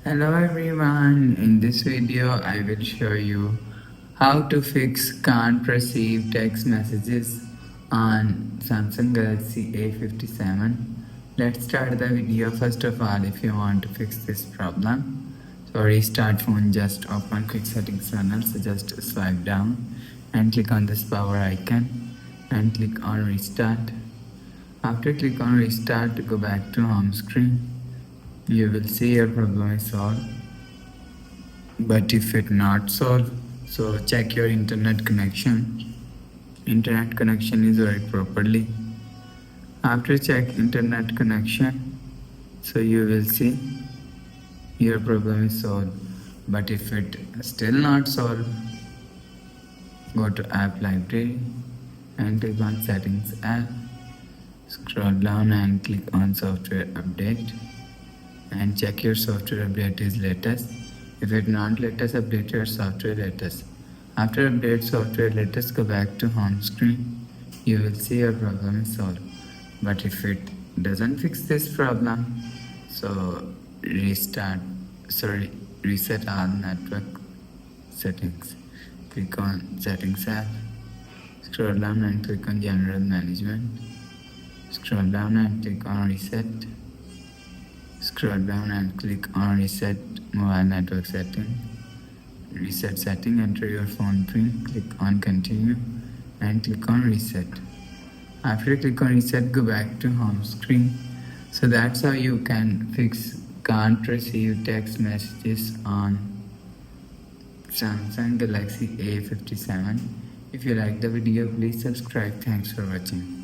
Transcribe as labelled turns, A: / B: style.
A: Hello everyone, in this video I will show you how to fix can't receive text messages on Samsung Galaxy A57. Let's start the video. First of all, if you want to fix this problem, so restart phone, just open quick settings panel, so just swipe down and click on this power icon and click on restart. After click on restart, go back to home screen. You will see your problem is solved. But if it not solved, so check your internet connection. Internet connection is work properly. After check internet connection, so you will see your problem is solved. But if it still not solved, go to app library and click on settings app. Scroll down and click on software update and check your software update is latest. If it not latest, update your software latest. After update software latest, go back to home screen. You will see your problem is solved. But if it doesn't fix this problem, so reset all network settings. Click on settings app. Scroll down and click on general management. Scroll down and click on reset. Scroll down and click on reset mobile network setting. Reset setting, enter your phone PIN, click on continue and click on reset. After you click on reset, go back to home screen. So that's how you can fix can't receive text messages on Samsung Galaxy A57. If you like the video, please subscribe. Thanks for watching.